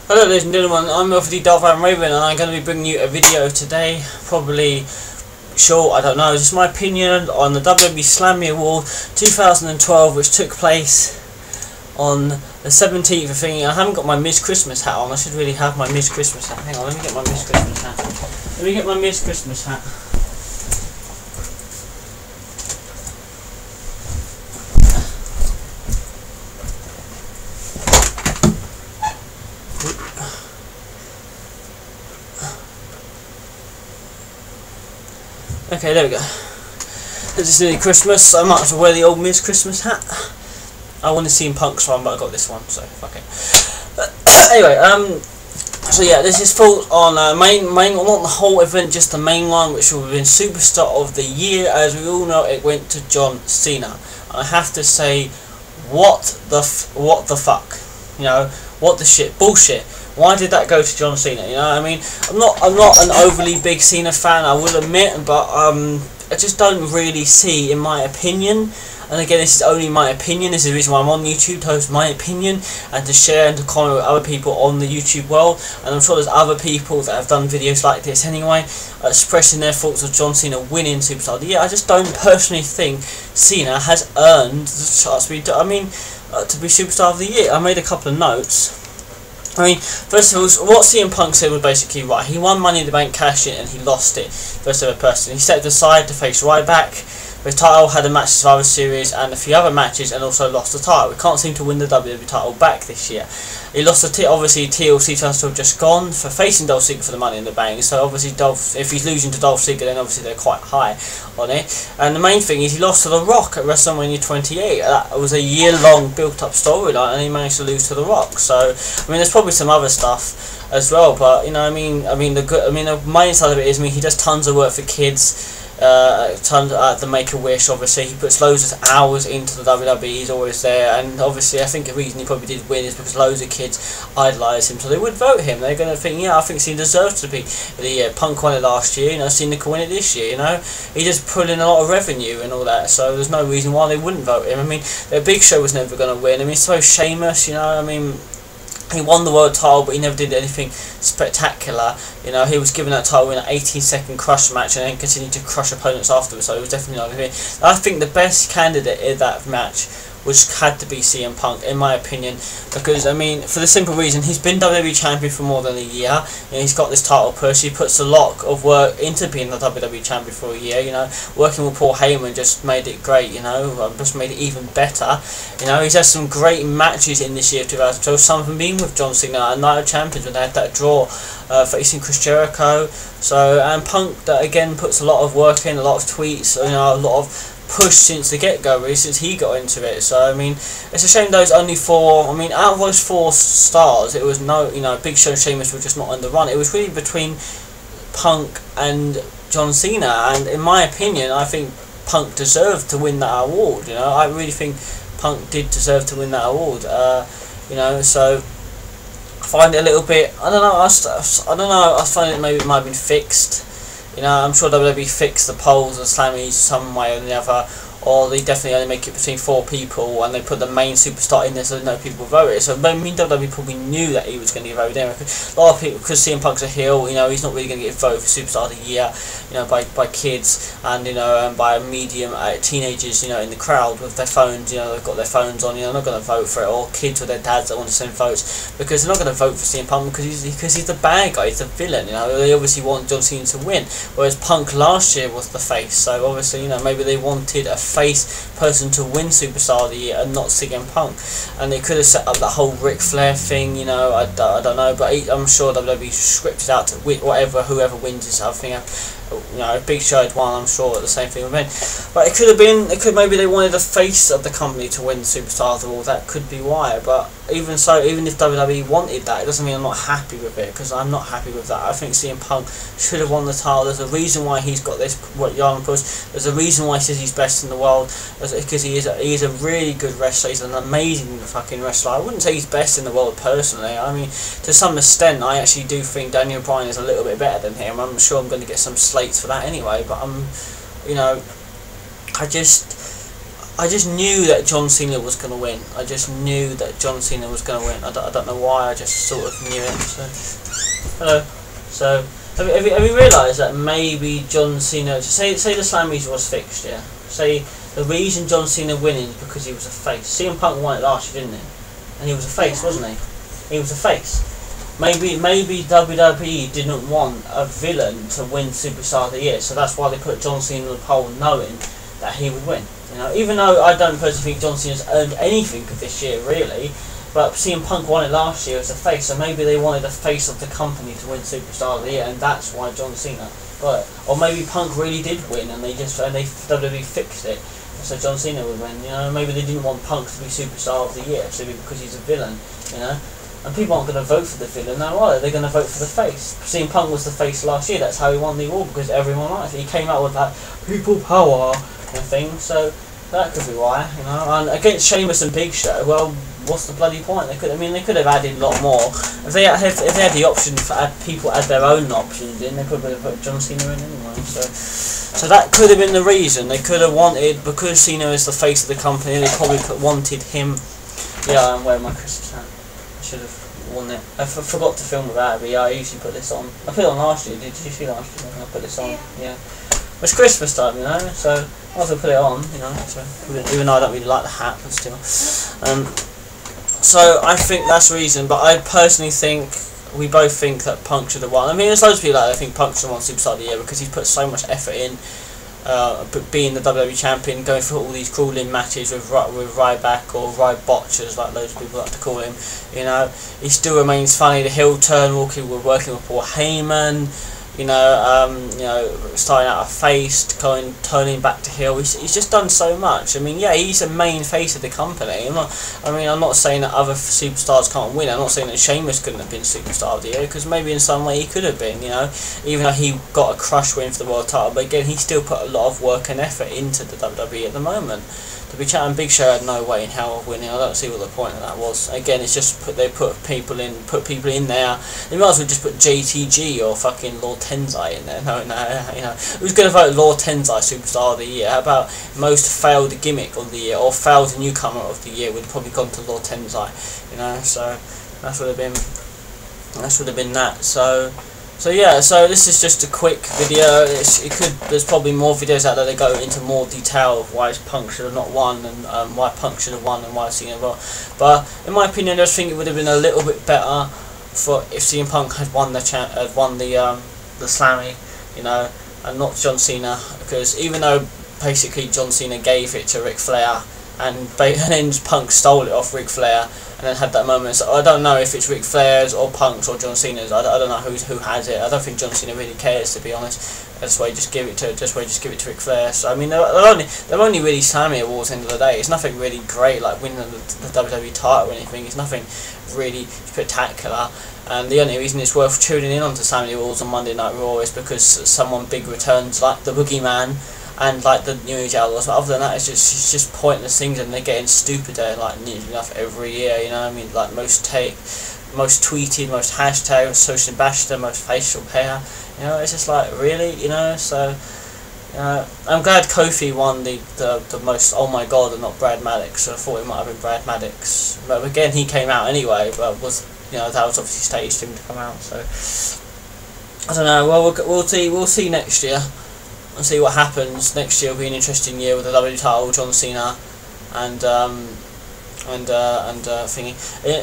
Hello ladies and gentlemen, I'm L4DDarkVampRaven and I'm going to be bringing you a video today, probably short, I don't know, just my opinion on the WWE Slammy Awards 2012, which took place on the 17th of thinking. I haven't got my Miss Christmas hat on. I should really have my Miss Christmas hat. Hang on, let me get my Miss Christmas hat. Let me get my Miss Christmas hat. Okay, there we go. It's nearly Christmas, so I might as well wear the old Miss Christmas hat. I want to see Punk's one, but I got this one, so fuck it. Anyway, so yeah, this is full on not the whole event, just the main one, which will have been Superstar of the Year. As we all know, it went to John Cena. I have to say, what the fuck, you know, what the shit, bullshit. Why did that go to John Cena? You know, I mean, I'm not an overly big Cena fan, I will admit, but I just don't really see, in my opinion. And again, this is only my opinion. This is the reason why I'm on YouTube, to host my opinion and to share and to comment with other people on the YouTube world. And I'm sure there's other people that have done videos like this anyway, expressing their thoughts of John Cena winning Superstar of the Year. I just don't personally think Cena has earned the chance to be, to be Superstar of the Year. I made a couple of notes. I mean, first of all, what CM Punk said was basically right. He won Money in the Bank cash in and he lost it. First ever person. He stepped aside to face Ryback. The title, had a match Survivor Series and a few other matches, and also lost the title. We can't seem to win the WWE title back this year. He lost the obviously TLC title have just gone for facing Dolph Ziggler for the Money in the Bank. So obviously if he's losing to Dolph Ziggler, then obviously they're quite high on it. And the main thing is he lost to The Rock at WrestleMania 28. That was a year-long built-up storyline, and he managed to lose to The Rock. So I mean, there's probably some other stuff as well, but you know, I mean the main side of it is, I mean, he does tons of work for kids. Tons at the Make-A-Wish, obviously he puts loads of hours into the WWE, he's always there, and obviously I think the reason he probably did win is because loads of kids idolise him, so they would vote him. They're going to think, yeah, I think Cena deserves to be the year. Punk won it last year, you know, Cena can win it this year, you know, he just put in a lot of revenue and all that, so there's no reason why they wouldn't vote him. I mean, the Big Show was never going to win. I mean, so Sheamus, you know, I mean, he won the world title, but he never did anything spectacular. You know, he was given that title in an 18-second crush match and then continued to crush opponents afterwards, so it was definitely not going to be. I think the best candidate in that match had to be CM Punk, in my opinion, because, I mean, for the simple reason, he's been WWE Champion for more than a year, and he's got this title push. He puts a lot of work into being the WWE Champion for a year, you know, working with Paul Heyman just made it great, you know, just made it even better. You know, he's had some great matches in this year of 2012, some of them being with John Cena at Night of Champions when they had that draw facing Chris Jericho. So, and Punk, that again puts a lot of work in, a lot of tweets, you know, a lot of push since the get-go, really, since he got into it. So I mean, it's a shame those only four, I mean, out of those 4 stars, it was no, you know, Big Show and Sheamus were just not on the run. It was really between Punk and John Cena, and in my opinion, I think Punk deserved to win that award. You know, I really think Punk did deserve to win that award. You know, so I find it a little bit, I don't know, I find it maybe it might have been fixed. You know, I'm sure WWE fixed the polls and Slammys some way or the other, or they definitely only make it between 4 people and they put the main superstar in there so no people vote it. So I mean, WWE probably knew that he was going to get voted in. A lot of people, because CM Punk's a heel, you know, he's not really going to get voted for Superstar of the Year, you know, by kids and, you know, by medium teenagers, you know, in the crowd with their phones, you know, they've got their phones on, you know, they're not going to vote for it, or kids with their dads that want to send votes, because they're not going to vote for CM Punk because he's the bad guy, he's the villain, you know. They obviously want John Cena to win, whereas Punk last year was the face, so obviously, you know, maybe they wanted a face person to win Superstar of the Year and not CM Punk, and they could have set up that whole Ric Flair thing, you know. I don't know, but I'm sure WWE scripted out to whoever wins this other thing. You know, if Big Show had won, I'm sure the same thing would have been. But maybe they wanted the face of the company to win Superstar of the Year. That could be why. But even so, even if WWE wanted that, it doesn't mean I'm not happy with it, because I'm not happy with that. I think CM Punk should have won the title. There's a reason why he's got this young push. There's a reason why he says he's best in the world, because he is a really good wrestler. He's an amazing fucking wrestler. I wouldn't say he's best in the world personally. I mean, to some extent, I actually do think Daniel Bryan is a little bit better than him. I'm sure I'm going to get some slates for that anyway, but you know, I I just knew that John Cena was going to win. I just knew that John Cena was going to win. I don't know why, I just sort of knew it. So, hello. So, have you realised that maybe John Cena, say the Slammies was fixed, yeah? Say the reason John Cena winning is because he was a face. CM Punk won it last year, didn't he? And he was a face, wasn't he? He was a face. Maybe WWE didn't want a villain to win Superstar of the Year, so that's why they put John Cena on the pole, knowing that he would win. You know, even though I don't personally think John Cena's earned anything of this year, really, but CM Punk won it last year as a face, so maybe they wanted the face of the company to win Superstar of the Year, and that's why John Cena got it. Or maybe Punk really did win, and WWE fixed it, so John Cena would win. You know, maybe they didn't want Punk to be Superstar of the Year, simply because he's a villain. You know. And people aren't going to vote for the villain now, are they? They're going to vote for the face. CM Punk was the face last year, that's how he won the award, because everyone liked it. He came out with that people power and thing, so that could be why, you know. And against Sheamus and Big Show, well, what's the bloody point? They could have added a lot more. If they had the option for people add their own options in, they could have put John Cena in anyway. So that could have been the reason. They could have wanted, because Cena is the face of the company, they probably wanted him. Yeah, I'm wearing my Christmas hat. Should have worn it. I forgot to film without it, but yeah, I usually put this on. I put it on last year. Did you see last year? I put this on. Yeah. It's Christmas time, you know, so I might as well put it on, you know. So even though I don't really like the hat, but still. So I think that's the reason. But I personally think we both think that Punk should have won. I mean, there's loads of people that think Punk should have won Superstar of the Year because he's put so much effort in. Being the WWE champion, going through all these grueling matches with Ryback or Rybotch, as like those people like to call him, you know, he still remains funny. The heel turn, working with Paul Heyman, you know, starting out a face, turning back to heel. He's just done so much. I mean, yeah, he's a main face of the company. I'm not saying that other superstars can't win. I'm not saying that Sheamus couldn't have been Superstar of the Year, because maybe in some way he could have been, you know, even though he got a crush win for the world title. But again, he still put a lot of work and effort into the WWE at the moment. To be chatting, Big Show had no way in hell of winning. I don't see what the point of that was. Again, it's just they put people in there. They might as well just put JTG or fucking Lord Tenzai in there. No, you know, who's going to vote Lord Tenzai Superstar of the Year? How about most failed gimmick of the year or failed newcomer of the year would have probably gone to Lord Tenzai. You know, so that would have been that. So yeah, so this is just a quick video. There's probably more videos out there that go into more detail of why Punk should have not won and why Punk should have won and why Cena won. But in my opinion, I just think it would have been a little bit better for if CM Punk had won the Slammy, you know, and not John Cena, because even though basically John Cena gave it to Ric Flair and then Punk stole it off Ric Flair and then had that moment. So I don't know if it's Ric Flair's or Punk's or John Cena's. I don't know who has it. I don't think John Cena really cares, to be honest. That's why just give it to Ric Flair. So I mean, they're only really Slammy Awards at the end of the day. It's nothing really great like winning the WWE title or anything. It's nothing really spectacular. And the only reason it's worth tuning in onto Slammy Awards on Monday Night Raw is because someone big returns, like the Boogeyman and like the New Age Outlaws. But other than that, it's just pointless things, and they're getting stupider like nearly enough every year. You know what I mean? Like most tweeted, most hashtag, most social ambassador, most facial hair. You know, it's just like, really, you know. So I'm glad Kofi won the most oh my god and not Brad Maddox. So I thought it might have been Brad Maddox, but again he came out anyway. But that was obviously staged for him to come out. So I don't know. Well, we'll see next year. And see what happens. Next year will be an interesting year with the WWE title, John Cena, and thingy.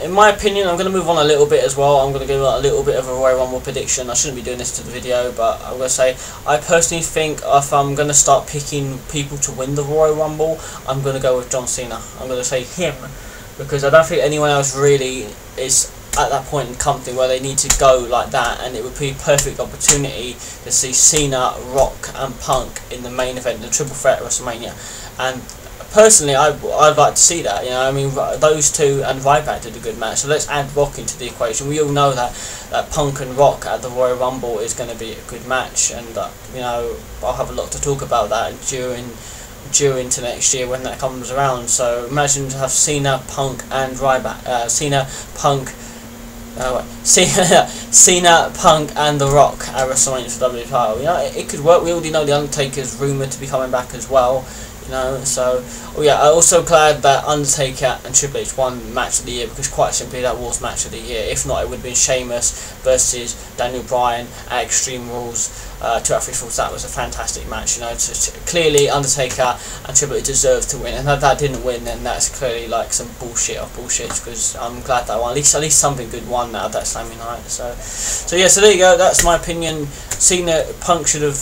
In my opinion, I'm going to move on a little bit as well. I'm going to give a little bit of a Royal Rumble prediction. I shouldn't be doing this to the video, but I'm going to say I personally think if I'm going to start picking people to win the Royal Rumble, I'm going to go with John Cena. I'm going to say him, because I don't think anyone else really is at that point in the company where they need to go like that, and it would be a perfect opportunity to see Cena, Rock and Punk in the main event, the triple threat at WrestleMania. And personally, I'd like to see that. You know, I mean, those two and Ryback did a good match, so let's add Rock into the equation. We all know that Punk and Rock at the Royal Rumble is going to be a good match, and you know, I'll have a lot to talk about that during to next year when that comes around. So imagine to have Cena, Punk and Ryback, Cena, Punk and The Rock at WrestleMania for WWE title. You know, it could work. We already know The Undertaker's rumoured to be coming back as well. You know, so yeah, I'm also glad that Undertaker and Triple H won match of the year, because quite simply that was match of the year. If not, it would have been Sheamus versus Daniel Bryan at Extreme Rules 2 out of 3 falls. That was a fantastic match. You know, clearly Undertaker and Triple H deserved to win, and if that didn't win, then that's clearly like some bullshit of bullshit, because I'm glad that won. At least something good won out of that Slammy night. So yeah, so there you go. That's my opinion. Cena, Punk should have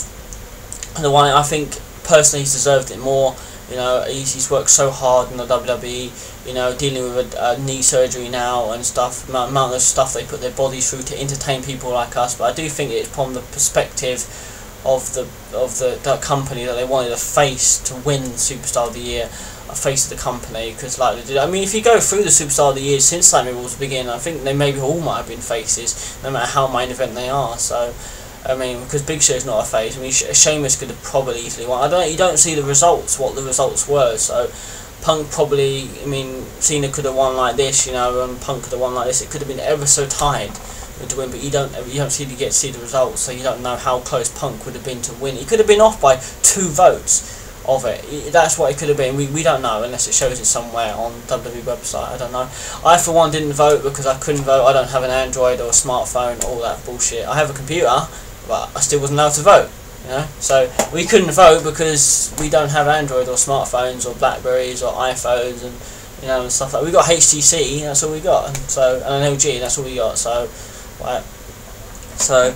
won it. I think personally he's deserved it more. You know, he's worked so hard in the WWE, you know, dealing with a knee surgery now and stuff, amount of stuff they put their bodies through to entertain people like us. But I do think it's from the perspective of the company that they wanted a face to win Superstar of the Year, a face of the company, because like they did. I mean, if you go through the Superstar of the Year since Slammy Awards began, I think they maybe all might have been faces, no matter how main event they are. So I mean, because Big Show's not a face. I mean, Sheamus could have probably easily won. You don't see the results, what the results were. So Punk probably, I mean, Cena could have won like this, you know, and Punk could have won like this. It could have been ever so tied to win, but you don't see the results, so you don't know how close Punk would have been to win. He could have been off by 2 votes of it. That's what it could have been. We don't know unless it shows it somewhere on WWE website. I don't know. I for one didn't vote because I couldn't vote. I don't have an Android or a smartphone, all that bullshit. I have a computer, but I still wasn't allowed to vote, you know. So we couldn't vote because we don't have Android or smartphones or Blackberries or iPhones and, you know, and stuff like. We got HTC, that's all we got, and an LG, that's all we got. So, right. So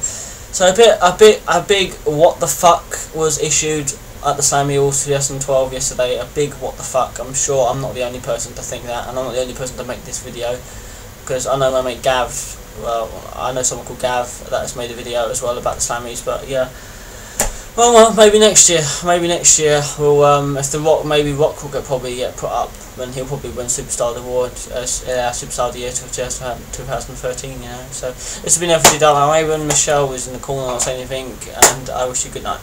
a big what the fuck was issued at the Slammy Awards 2012 yesterday. A big what the fuck. I'm sure I'm not the only person to think that, and I'm not the only person to make this video, because I know my mate Gav. Well, I know someone called Gav that has made a video as well about the Slammies, but yeah. Well, maybe next year. Maybe next year we'll if the Rock, maybe Rock will get put up, then he'll probably win Superstar Award as Superstar of the Year 2013. You know. So this has been L4DDarkVampRaven. Michelle was in the corner, not saying anything, and I wish you good night.